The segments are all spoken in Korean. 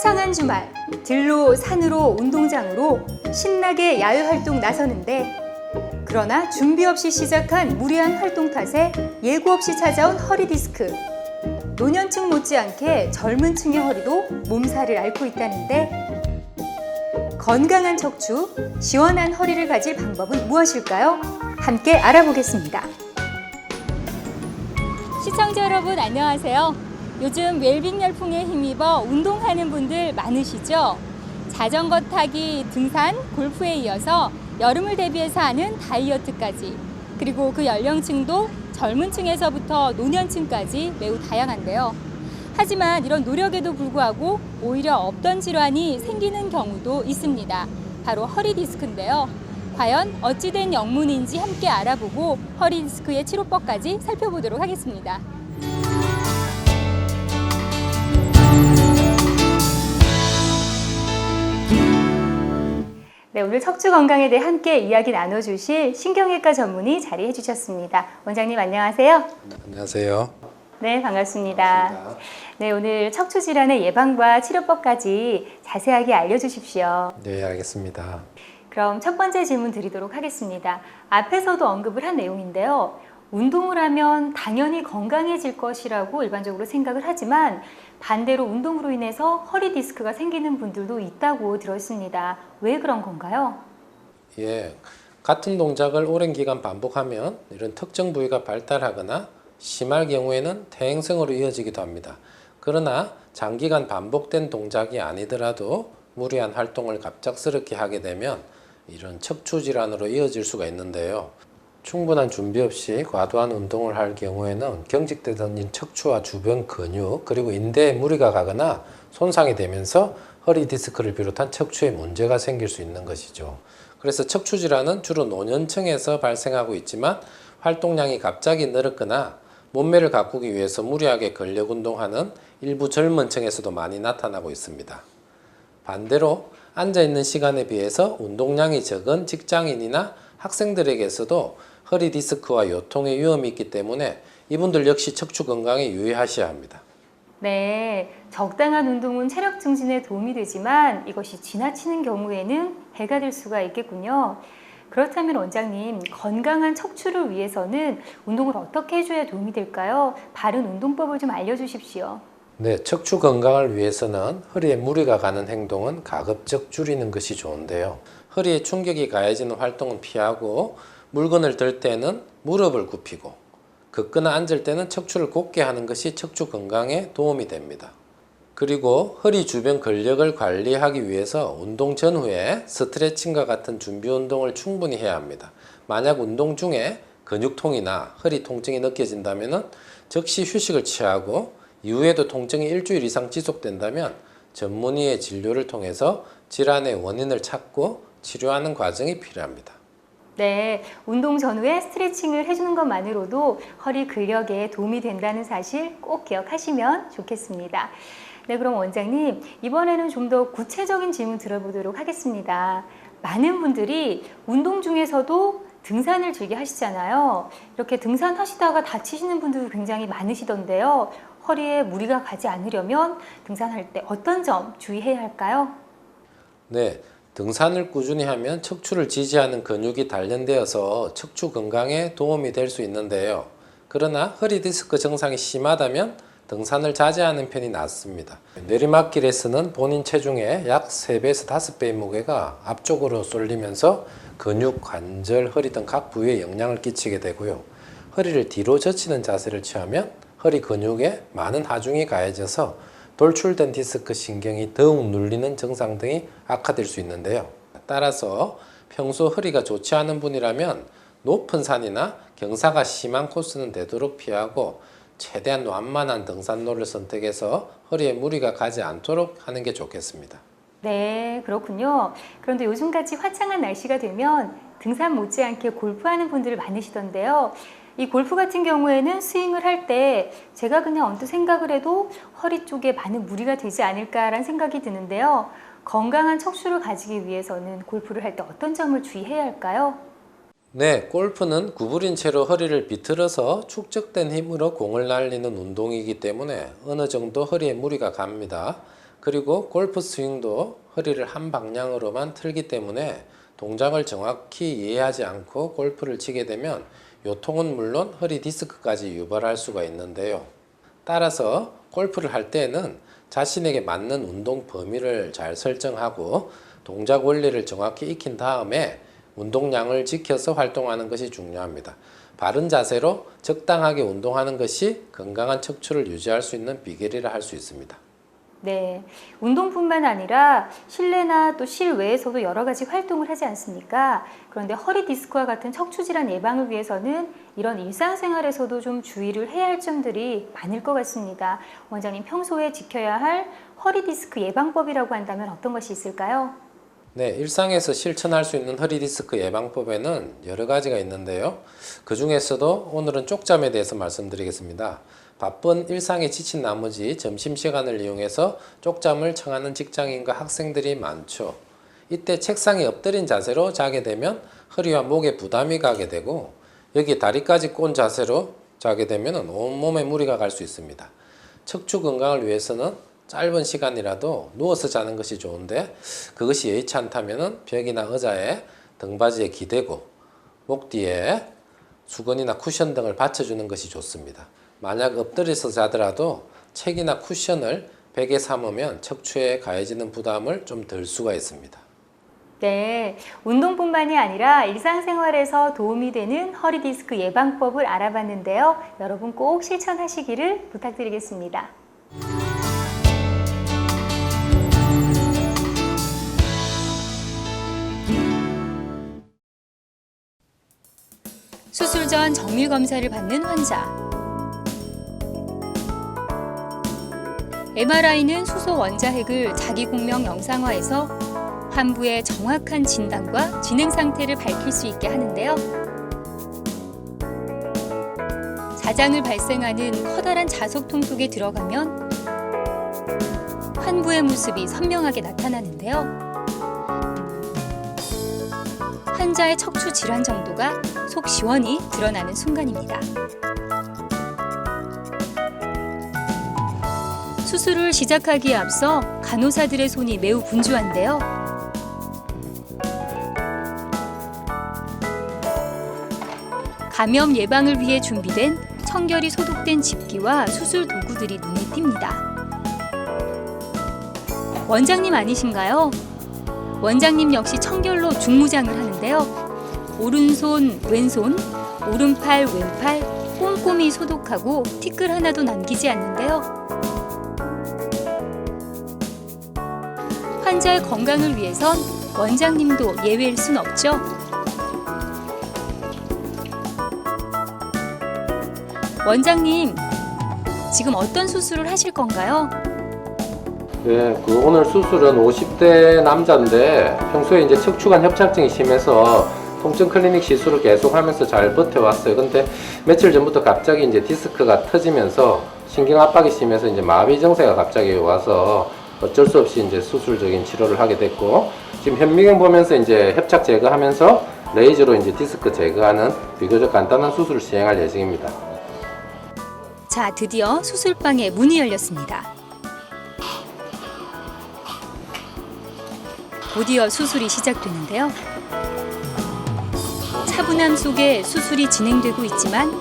화창한 주말, 들로 산으로 운동장으로 신나게 야외활동 나서는데 그러나 준비 없이 시작한 무리한 활동 탓에 예고 없이 찾아온 허리 디스크. 노년층 못지않게 젊은 층의 허리도 몸살을 앓고 있다는데 건강한 척추, 시원한 허리를 가질 방법은 무엇일까요? 함께 알아보겠습니다. 시청자 여러분 안녕하세요. 요즘 웰빙 열풍에 힘입어 운동하는 분들 많으시죠? 자전거 타기, 등산, 골프에 이어서 여름을 대비해서 하는 다이어트까지, 그리고 그 연령층도 젊은 층에서부터 노년층까지 매우 다양한데요. 하지만 이런 노력에도 불구하고 오히려 없던 질환이 생기는 경우도 있습니다. 바로 허리 디스크인데요. 과연 어찌된 영문인지 함께 알아보고 허리 디스크의 치료법까지 살펴보도록 하겠습니다. 네, 오늘 척추 건강에 대해 함께 이야기 나눠주실 신경외과 전문의 자리해 주셨습니다. 원장님 안녕하세요. 안녕하세요. 네, 반갑습니다. 네, 오늘 척추 질환의 예방과 치료법까지 자세하게 알려주십시오. 네, 알겠습니다. 그럼 첫 번째 질문 드리도록 하겠습니다. 앞에서도 언급을 한 내용인데요. 운동을 하면 당연히 건강해질 것이라고 일반적으로 생각을 하지만 반대로 운동으로 인해서 허리 디스크가 생기는 분들도 있다고 들었습니다. 왜 그런 건가요? 예, 같은 동작을 오랜 기간 반복하면 이런 특정 부위가 발달하거나 심할 경우에는 퇴행성으로 이어지기도 합니다. 그러나 장기간 반복된 동작이 아니더라도 무리한 활동을 갑작스럽게 하게 되면 이런 척추 질환으로 이어질 수가 있는데요. 충분한 준비 없이 과도한 운동을 할 경우에는 경직되던 척추와 주변 근육 그리고 인대에 무리가 가거나 손상이 되면서 허리 디스크를 비롯한 척추에 문제가 생길 수 있는 것이죠. 그래서 척추 질환은 주로 노년층에서 발생하고 있지만 활동량이 갑자기 늘었거나 몸매를 가꾸기 위해서 무리하게 근력 운동하는 일부 젊은 층에서도 많이 나타나고 있습니다. 반대로 앉아있는 시간에 비해서 운동량이 적은 직장인이나 학생들에게서도 허리 디스크와 요통의 위험이 있기 때문에 이분들 역시 척추 건강에 유의하셔야 합니다. 네, 적당한 운동은 체력 증진에 도움이 되지만 이것이 지나치는 경우에는 해가 될 수가 있겠군요. 그렇다면 원장님, 건강한 척추를 위해서는 운동을 어떻게 해줘야 도움이 될까요? 바른 운동법을 좀 알려주십시오. 네, 척추 건강을 위해서는 허리에 무리가 가는 행동은 가급적 줄이는 것이 좋은데요. 허리에 충격이 가해지는 활동은 피하고 물건을 들 때는 무릎을 굽히고 걷거나 앉을 때는 척추를 곧게 하는 것이 척추 건강에 도움이 됩니다. 그리고 허리 주변 근력을 관리하기 위해서 운동 전후에 스트레칭과 같은 준비 운동을 충분히 해야 합니다. 만약 운동 중에 근육통이나 허리 통증이 느껴진다면 즉시 휴식을 취하고 이후에도 통증이 일주일 이상 지속된다면 전문의의 진료를 통해서 질환의 원인을 찾고 치료하는 과정이 필요합니다. 네, 운동 전후에 스트레칭을 해주는 것만으로도 허리 근력에 도움이 된다는 사실 꼭 기억하시면 좋겠습니다. 네, 그럼 원장님, 이번에는 좀 더 구체적인 질문 들어보도록 하겠습니다. 많은 분들이 운동 중에서도 등산을 즐겨 하시잖아요. 이렇게 등산하시다가 다치시는 분들도 굉장히 많으시던데요. 허리에 무리가 가지 않으려면 등산할 때 어떤 점 주의해야 할까요? 네, 등산을 꾸준히 하면 척추를 지지하는 근육이 단련되어서 척추 건강에 도움이 될 수 있는데요. 그러나 허리 디스크 증상이 심하다면 등산을 자제하는 편이 낫습니다. 내리막길에서는 본인 체중의 약 3배에서 5배의 무게가 앞쪽으로 쏠리면서 근육, 관절, 허리 등 각 부위에 영향을 끼치게 되고요. 허리를 뒤로 젖히는 자세를 취하면 허리 근육에 많은 하중이 가해져서 돌출된 디스크 신경이 더욱 눌리는 증상 등이 악화될 수 있는데요. 따라서 평소 허리가 좋지 않은 분이라면 높은 산이나 경사가 심한 코스는 되도록 피하고 최대한 완만한 등산로를 선택해서 허리에 무리가 가지 않도록 하는 게 좋겠습니다. 네, 그렇군요. 그런데 요즘같이 화창한 날씨가 되면 등산 못지않게 골프하는 분들 많으시던데요. 이 골프 같은 경우에는 스윙을 할 때 제가 그냥 언뜻 생각을 해도 허리 쪽에 많은 무리가 되지 않을까라는 생각이 드는데요. 건강한 척추를 가지기 위해서는 골프를 할 때 어떤 점을 주의해야 할까요? 네, 골프는 구부린 채로 허리를 비틀어서 축적된 힘으로 공을 날리는 운동이기 때문에 어느 정도 허리에 무리가 갑니다. 그리고 골프 스윙도 허리를 한 방향으로만 틀기 때문에 동작을 정확히 이해하지 않고 골프를 치게 되면 요통은 물론 허리 디스크까지 유발할 수가 있는데요. 따라서 골프를 할 때에는 자신에게 맞는 운동 범위를 잘 설정하고 동작 원리를 정확히 익힌 다음에 운동량을 지켜서 활동하는 것이 중요합니다. 바른 자세로 적당하게 운동하는 것이 건강한 척추를 유지할 수 있는 비결이라 할 수 있습니다. 네, 운동뿐만 아니라 실내나 또 실외에서도 여러 가지 활동을 하지 않습니까? 그런데 허리 디스크와 같은 척추 질환 예방을 위해서는 이런 일상생활에서도 좀 주의를 해야 할 점들이 많을 것 같습니다. 원장님, 평소에 지켜야 할 허리 디스크 예방법이라고 한다면 어떤 것이 있을까요? 네, 일상에서 실천할 수 있는 허리 디스크 예방법에는 여러 가지가 있는데요. 그 중에서도 오늘은 쪽잠에 대해서 말씀드리겠습니다. 바쁜 일상에 지친 나머지 점심시간을 이용해서 쪽잠을 청하는 직장인과 학생들이 많죠. 이때 책상에 엎드린 자세로 자게 되면 허리와 목에 부담이 가게 되고 여기 다리까지 꼰 자세로 자게 되면 온몸에 무리가 갈 수 있습니다. 척추 건강을 위해서는 짧은 시간이라도 누워서 자는 것이 좋은데 그것이 여의치 않다면 벽이나 의자에 등받이에 기대고 목 뒤에 수건이나 쿠션 등을 받쳐주는 것이 좋습니다. 만약 엎드려서 자더라도 책이나 쿠션을 베개 삼으면 척추에 가해지는 부담을 좀 덜 수가 있습니다. 네, 운동뿐만이 아니라 일상생활에서 도움이 되는 허리 디스크 예방법을 알아봤는데요. 여러분 꼭 실천하시기를 부탁드리겠습니다. 수술 전 정밀 검사를 받는 환자. MRI는 수소 원자핵을 자기 공명 영상화해서 환부의 정확한 진단과 진행 상태를 밝힐 수 있게 하는데요. 자장을 발생하는 커다란 자석통 속에 들어가면 환부의 모습이 선명하게 나타나는데요. 환자의 척추 질환 정도가 속 시원히 드러나는 순간입니다. 수술을 시작하기에 앞서 간호사들의 손이 매우 분주한데요. 감염 예방을 위해 준비된 청결이 소독된 집기와 수술 도구들이 눈에 띕니다. 원장님 아니신가요? 원장님 역시 청결로 중무장을 하는데요. 오른손, 왼손, 오른팔, 왼팔 꼼꼼히 소독하고 티끌 하나도 남기지 않는데요. 환자의 건강을 위해선 원장님도 예외일 순 없죠. 원장님, 지금 어떤 수술을 하실 건가요? 네, 오늘 수술은 50대 남자인데 평소에 이제 척추관 협착증이 심해서 통증 클리닉 시술을 계속 하면서 잘 버텨왔어요. 근데 며칠 전부터 갑자기 이제 디스크가 터지면서 신경 압박이 심해서 이제 마비 증세가 갑자기 와서 어쩔 수 없이 이제 수술적인 치료를 하게 됐고, 지금 현미경 보면서 이제 협착 제거하면서 레이저로 이제 디스크 제거하는 비교적 간단한 수술을 시행할 예정입니다. 자, 드디어 수술방에 문이 열렸습니다. 곧이어 수술이 시작되는데요. 차분함 속에 수술이 진행되고 있지만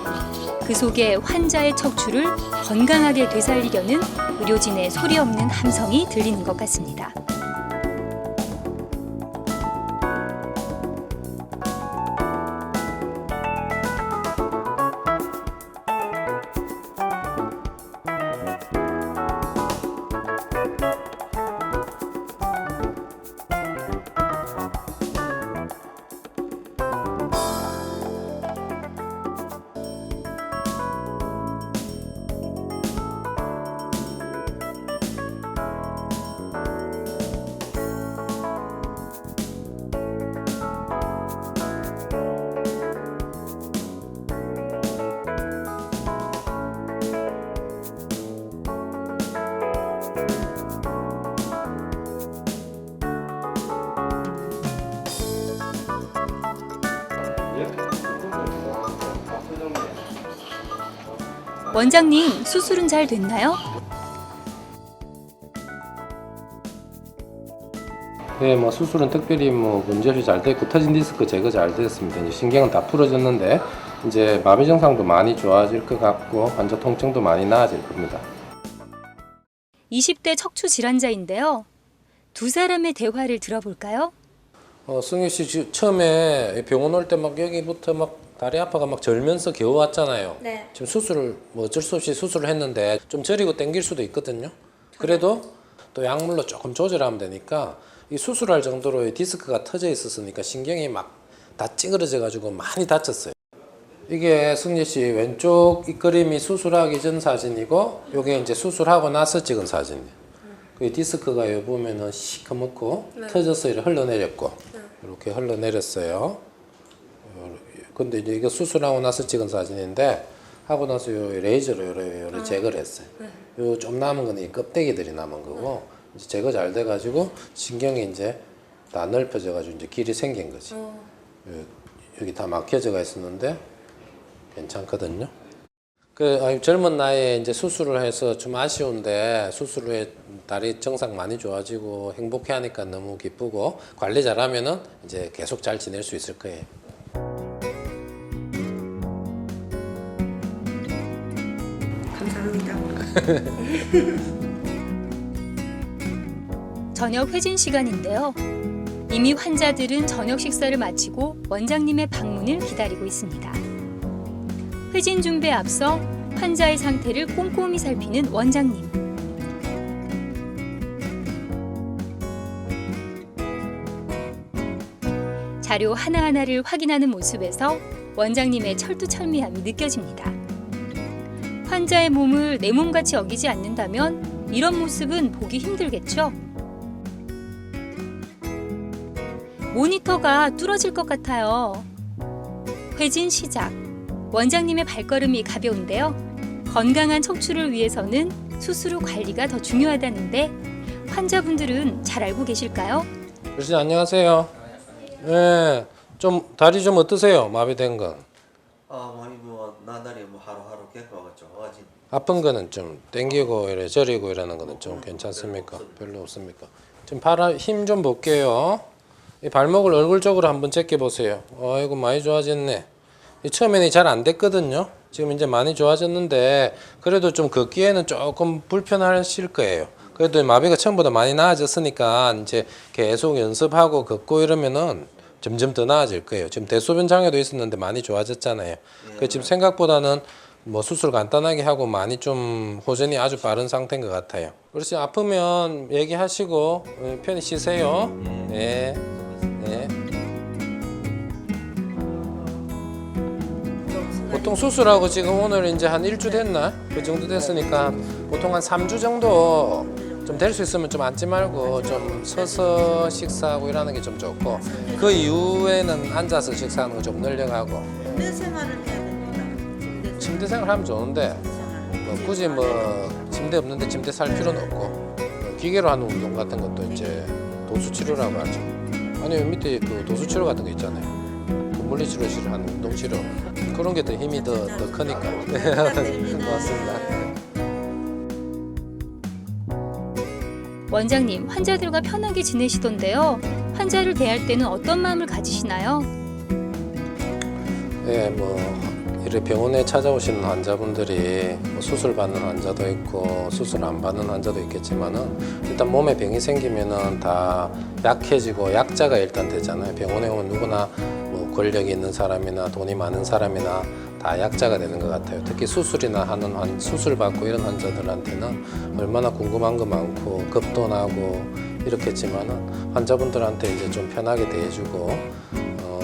그 속에 환자의 척추를 건강하게 되살리려는 의료진의 소리 없는 함성이 들리는 것 같습니다. 원장님, 수술은 잘 됐나요? 네, 뭐 수술은 특별히 뭐 문제없이 잘 됐고 터진 디스크 제거 잘 됐습니다. 이제 신경은 다 풀어졌는데 이제 마비 증상도 많이 좋아질 것 같고 환자 통증도 많이 나아질 겁니다. 20대 척추 질환자인데요. 두 사람의 대화를 들어볼까요? 승유 씨 처음에 병원 올 때 막 여기부터 막 다리 아파가 막 절면서 겨우 왔잖아요. 네. 지금 수술을 뭐 어쩔 수 없이 수술을 했는데 좀 저리고 당길 수도 있거든요. 그래도 또 약물로 조금 조절하면 되니까 이 수술할 정도로 디스크가 터져 있었으니까 신경이 막 다 찌그러져 가지고 많이 다쳤어요. 이게 승리 씨 왼쪽 이 그림이 수술하기 전 사진이고 이게 이제 수술하고 나서 찍은 사진이에요. 그 디스크가 여기 보면은 시커멓고 터져서 이렇게 흘러내렸고 이렇게 흘러내렸어요. 근데 이제 이거 수술하고 나서 찍은 사진인데 하고 나서 요 레이저로 요래 제거를 했어요. 요 좀 남은 거는 이 껍데기들이 남은 거고 이제 제거 잘 돼가지고 신경이 이제 다 넓혀져가지고 이제 길이 생긴 거지. 여기 다 막혀져가 있었는데 괜찮거든요. 젊은 나이에 이제 수술을 해서 좀 아쉬운데 수술 후에 다리 증상 많이 좋아지고 행복해하니까 너무 기쁘고 관리 잘하면은 이제 계속 잘 지낼 수 있을 거예요. 감사합니다. 저녁 회진 시간인데요. 이미 환자들은 저녁 식사를 마치고 원장님의 방문을 기다리고 있습니다. 회진 준비에 앞서 환자의 상태를 꼼꼼히 살피는 원장님. 자료 하나하나를 확인하는 모습에서 원장님의 철두철미함이 느껴집니다. 환자의 몸을 내 몸같이 여기지 않는다면 이런 모습은 보기 힘들겠죠? 모니터가 뚫어질 것 같아요. 회진 시작. 원장님의 발걸음이 가벼운데요. 건강한 척추를 위해서는 수술 후 관리가 더 중요하다는데 환자분들은 잘 알고 계실까요? 교수님 안녕하세요. 네, 좀 다리 좀 어떠세요? 마비된 건? 많이 뭐 나날이 뭐 하루하루 겪어가 좋아진. 아픈 거는 좀 당기고 이래 저리고 이러는 거는 좀 괜찮습니까? 별로 없습니까? 지금 팔 힘 좀 볼게요. 이 발목을 얼굴 쪽으로 한번 제껴 보세요. 아이고 많이 좋아졌네. 이 처음에는 잘 안 됐거든요. 지금 이제 많이 좋아졌는데 그래도 좀 걷기에는 조금 불편하실 거예요. 그래도 마비가 처음보다 많이 나아졌으니까 이제 계속 연습하고 걷고 이러면은 점점 더 나아질 거예요. 지금 대소변 장애도 있었는데 많이 좋아졌잖아요. 그 지금 생각보다는 뭐 수술 간단하게 하고 많이 좀 호전이 아주 빠른 상태인 것 같아요. 그렇지 아프면 얘기하시고 편히 쉬세요. 네. 네. 보통 수술하고 지금 오늘 이제 한 일주 됐나? 그 정도 됐으니까 보통 한 3주 정도 좀 될 수 있으면 좀 앉지 말고 좀 서서 식사하고 이러는 게 좀 좋고 그 이후에는 앉아서 식사하는 거 좀 늘려가고 침대 생활을 해야 됩니다. 침대 생활 하면 좋은데 뭐 굳이 뭐 침대 없는데 침대 살 필요는 없고 기계로 하는 운동 같은 것도 이제 도수치료라고 하죠. 아니 밑에 그 도수치료 같은 거 있잖아요. 그 물리치료실 하는 운동치료 그런 게 더 힘이 더 크니까. 고맙습니다. 원장님, 환자들과 편하게 지내시던데요. 환자를 대할 때는 어떤 마음을 가지시나요? 네, 뭐 이렇게 병원에 찾아오시는 환자분들이 뭐 수술 받는 환자도 있고 수술 안 받는 환자도 있겠지만은 일단 몸에 병이 생기면은 다 약해지고 약자가 일단 되잖아요. 병원에 오면 누구나 뭐 권력이 있는 사람이나 돈이 많은 사람이나 다 약자가 되는 것 같아요. 특히 수술이나 하는 수술 받고 이런 환자들한테는 얼마나 궁금한 거 많고 겁도 나고 이렇겠지만은 환자분들한테 이제 좀 편하게 대해주고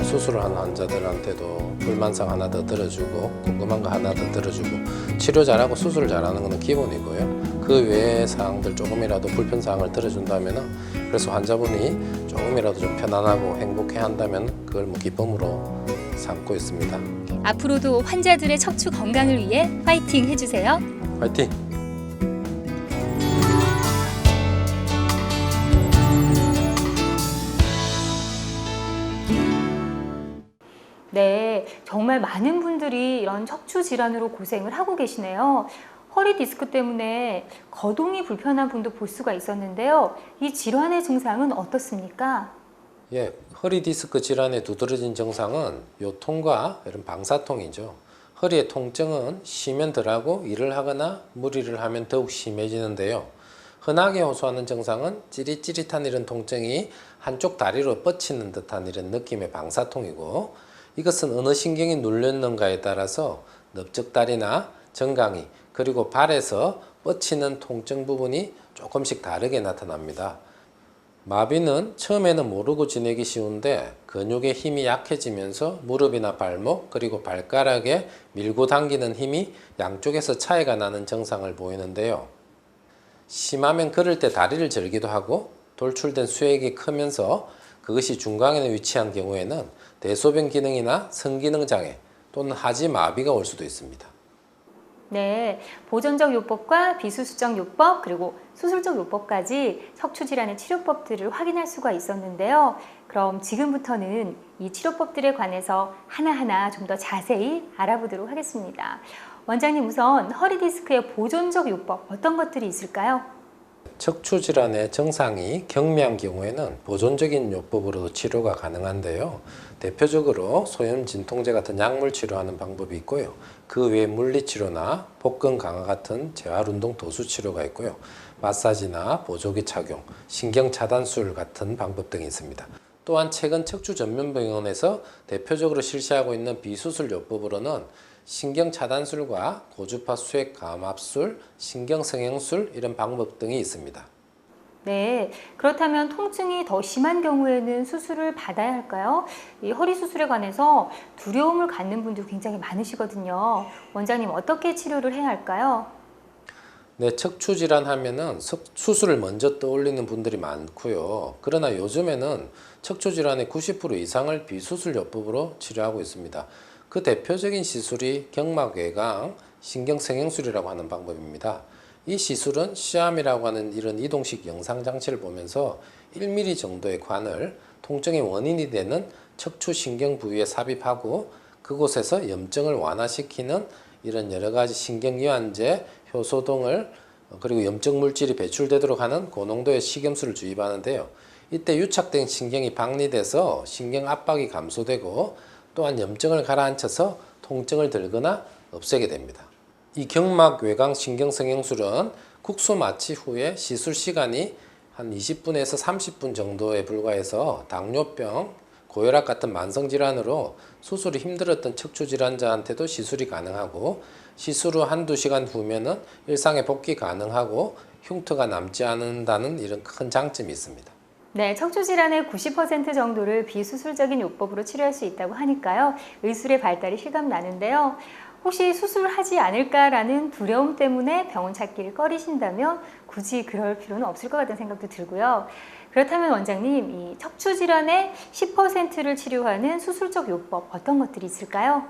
수술을 하는 환자들한테도 불만사항 하나 더 들어주고 궁금한 거 하나 더 들어주고 치료 잘하고 수술 잘하는 거는 기본이고요. 그 외의 사항들 조금이라도 불편사항을 들어준다면은 그래서 환자분이 조금이라도 좀 편안하고 행복해 한다면 그걸 뭐 기쁨으로 삼고 있습니다. 앞으로도 환자들의 척추 건강을 위해 파이팅 해주세요. 화이팅! 네, 정말 많은 분들이 이런 척추 질환으로 고생을 하고 계시네요. 허리 디스크 때문에 거동이 불편한 분도 볼 수가 있었는데요. 이 질환의 증상은 어떻습니까? 예, 허리 디스크 질환의 두드러진 증상은 요통과 이런 방사통이죠. 허리의 통증은 쉬면 덜하고 일을 하거나 무리를 하면 더욱 심해지는데요. 흔하게 호소하는 증상은 찌릿찌릿한 이런 통증이 한쪽 다리로 뻗치는 듯한 이런 느낌의 방사통이고, 이것은 어느 신경이 눌렸는가에 따라서 넓적다리나 정강이 그리고 발에서 뻗치는 통증 부분이 조금씩 다르게 나타납니다. 마비는 처음에는 모르고 지내기 쉬운데 근육의 힘이 약해지면서 무릎이나 발목 그리고 발가락에 밀고 당기는 힘이 양쪽에서 차이가 나는 증상을 보이는데요. 심하면 걸을 때 다리를 절기도 하고 돌출된 수액이 크면서 그것이 중강에 위치한 경우에는 대소변 기능이나 성기능 장애 또는 하지 마비가 올 수도 있습니다. 네, 보존적 요법과 비수술적 요법 그리고 수술적 요법까지 척추 질환의 치료법들을 확인할 수가 있었는데요. 그럼 지금부터는 이 치료법들에 관해서 하나하나 좀 더 자세히 알아보도록 하겠습니다. 원장님, 우선 허리 디스크의 보존적 요법 어떤 것들이 있을까요? 척추 질환의 증상이 경미한 경우에는 보존적인 요법으로도 치료가 가능한데요. 대표적으로 소염 진통제 같은 약물 치료하는 방법이 있고요. 그 외에 물리치료나 복근 강화 같은 재활운동 도수 치료가 있고요. 마사지나 보조기 착용, 신경 차단술 같은 방법 등이 있습니다. 또한 최근 척추 전문병원에서 대표적으로 실시하고 있는 비수술 요법으로는 신경 차단술과 고주파 수액 감압술, 신경 성형술 이런 방법 등이 있습니다. 네, 그렇다면 통증이 더 심한 경우에는 수술을 받아야 할까요? 이 허리 수술에 관해서 두려움을 갖는 분들 굉장히 많으시거든요. 원장님, 어떻게 치료를 해야 할까요? 네, 척추 질환 하면은 수술을 먼저 떠올리는 분들이 많고요. 그러나 요즘에는 척추 질환의 90% 이상을 비수술 요법으로 치료하고 있습니다. 그 대표적인 시술이 경막외강 신경성형술이라고 하는 방법입니다. 이 시술은 시암이라고 하는 이런 이동식 영상장치를 보면서 1mm 정도의 관을 통증의 원인이 되는 척추 신경 부위에 삽입하고 그곳에서 염증을 완화시키는 이런 여러 가지 신경이완제, 효소 등을 그리고 염증 물질이 배출되도록 하는 고농도의 식염수를 주입하는데요. 이때 유착된 신경이 박리돼서 신경 압박이 감소되고 또한 염증을 가라앉혀서 통증을 들거나 없애게 됩니다. 이 경막 외강 신경성형술은 국소 마취 후에 시술 시간이 한 20분에서 30분 정도에 불과해서 당뇨병, 고혈압 같은 만성질환으로 수술이 힘들었던 척추 질환자한테도 시술이 가능하고 시술 후 한두 시간 후면은 일상에 복귀 가능하고 흉터가 남지 않는다는 이런 큰 장점이 있습니다. 네, 척추 질환의 90% 정도를 비수술적인 요법으로 치료할 수 있다고 하니까요. 의술의 발달이 실감나는데요. 혹시 수술하지 않을까라는 두려움 때문에 병원 찾기를 꺼리신다면 굳이 그럴 필요는 없을 것 같다는 생각도 들고요. 그렇다면 원장님, 이 척추 질환의 10%를 치료하는 수술적 요법 어떤 것들이 있을까요?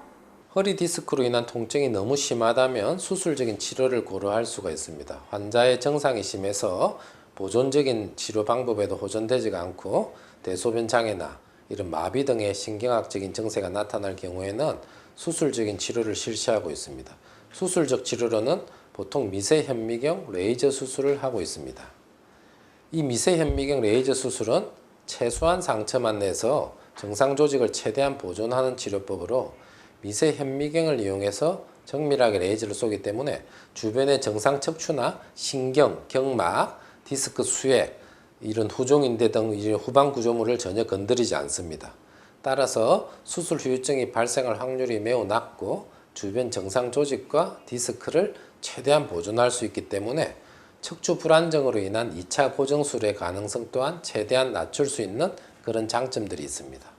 허리 디스크로 인한 통증이 너무 심하다면 수술적인 치료를 고려할 수가 있습니다. 환자의 증상이 심해서 보존적인 치료 방법에도 호전되지가 않고 대소변 장애나 이런 마비 등의 신경학적인 증세가 나타날 경우에는 수술적인 치료를 실시하고 있습니다. 수술적 치료로는 보통 미세현미경 레이저 수술을 하고 있습니다. 이 미세현미경 레이저 수술은 최소한 상처만 내서 정상 조직을 최대한 보존하는 치료법으로 미세현미경을 이용해서 정밀하게 레이저를 쏘기 때문에 주변의 정상 척추나 신경, 경막, 디스크 수액, 이런 후종인대 등 이런 후방 구조물을 전혀 건드리지 않습니다. 따라서 수술 후유증이 발생할 확률이 매우 낮고 주변 정상 조직과 디스크를 최대한 보존할 수 있기 때문에 척추 불안정으로 인한 2차 고정술의 가능성 또한 최대한 낮출 수 있는 그런 장점들이 있습니다.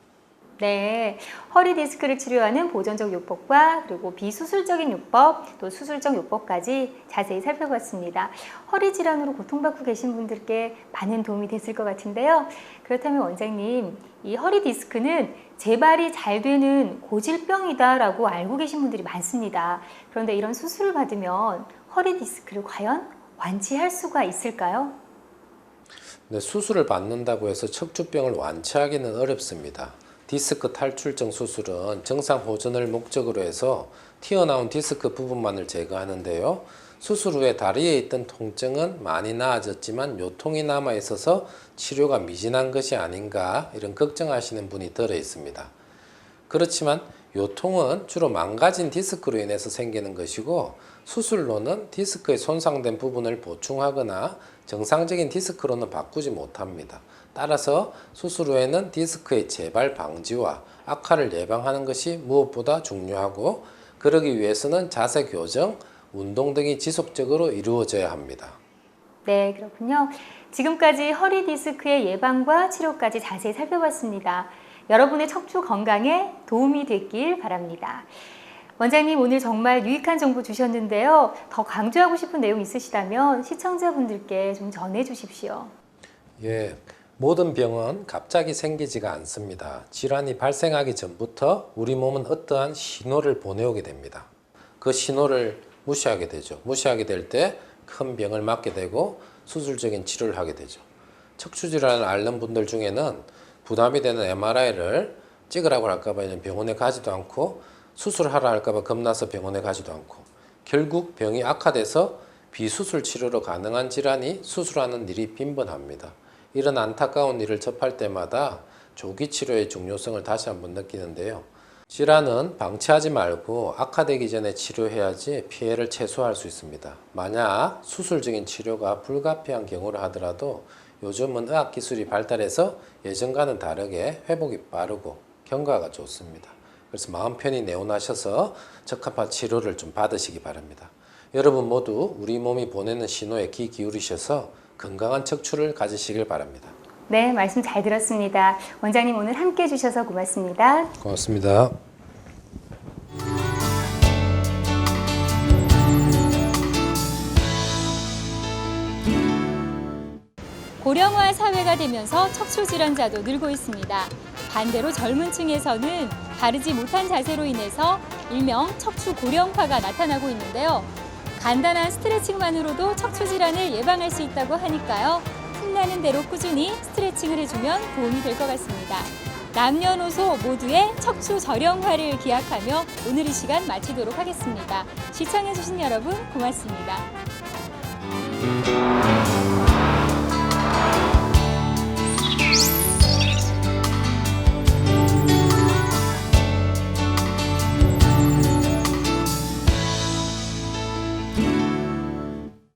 네, 허리 디스크를 치료하는 보존적 요법과 그리고 비수술적인 요법, 또 수술적 요법까지 자세히 살펴봤습니다. 허리 질환으로 고통받고 계신 분들께 많은 도움이 됐을 것 같은데요. 그렇다면 원장님, 이 허리 디스크는 재발이 잘 되는 고질병이다라고 알고 계신 분들이 많습니다. 그런데 이런 수술을 받으면 허리 디스크를 과연 완치할 수가 있을까요? 네, 수술을 받는다고 해서 척추병을 완치하기는 어렵습니다. 디스크 탈출증 수술은 정상 호전을 목적으로 해서 튀어나온 디스크 부분만을 제거하는데요. 수술 후에 다리에 있던 통증은 많이 나아졌지만 요통이 남아 있어서 치료가 미진한 것이 아닌가 이런 걱정하시는 분이 들어 있습니다. 그렇지만 요통은 주로 망가진 디스크로 인해서 생기는 것이고 수술로는 디스크의 손상된 부분을 보충하거나 정상적인 디스크로는 바꾸지 못합니다. 따라서 수술 후에는 디스크의 재발 방지와 악화를 예방하는 것이 무엇보다 중요하고 그러기 위해서는 자세 교정, 운동 등이 지속적으로 이루어져야 합니다. 네, 그렇군요. 지금까지 허리 디스크의 예방과 치료까지 자세히 살펴봤습니다. 여러분의 척추 건강에 도움이 됐길 바랍니다. 원장님 오늘 정말 유익한 정보 주셨는데요. 더 강조하고 싶은 내용 있으시다면 시청자분들께 좀 전해 주십시오. 예, 모든 병은 갑자기 생기지가 않습니다. 질환이 발생하기 전부터 우리 몸은 어떠한 신호를 보내오게 됩니다. 그 신호를 무시하게 되죠. 무시하게 될 때 큰 병을 맞게 되고 수술적인 치료를 하게 되죠. 척추 질환을 앓는 분들 중에는 부담이 되는 MRI를 찍으라고 할까봐 병원에 가지도 않고 수술하라 할까봐 겁나서 병원에 가지도 않고 결국 병이 악화돼서 비수술 치료로 가능한 질환이 수술하는 일이 빈번합니다. 이런 안타까운 일을 접할 때마다 조기 치료의 중요성을 다시 한번 느끼는데요. 질환은 방치하지 말고 악화되기 전에 치료해야지 피해를 최소화할 수 있습니다. 만약 수술적인 치료가 불가피한 경우를 하더라도 요즘은 의학기술이 발달해서 예전과는 다르게 회복이 빠르고 경과가 좋습니다. 그래서 마음 편히 내원하셔서 적합한 치료를 좀 받으시기 바랍니다. 여러분 모두 우리 몸이 보내는 신호에 귀 기울이셔서 건강한 척추를 가지시길 바랍니다. 네, 말씀 잘 들었습니다. 원장님 오늘 함께 해주셔서 고맙습니다. 고맙습니다. 고령화 사회가 되면서 척추 질환자도 늘고 있습니다. 반대로 젊은 층에서는 바르지 못한 자세로 인해서 일명 척추 고령파가 나타나고 있는데요. 간단한 스트레칭만으로도 척추 질환을 예방할 수 있다고 하니까요. 틈나는 대로 꾸준히 스트레칭을 해주면 도움이 될 것 같습니다. 남녀노소 모두의 척추 저령화를 기약하며 오늘 이 시간 마치도록 하겠습니다. 시청해주신 여러분 고맙습니다.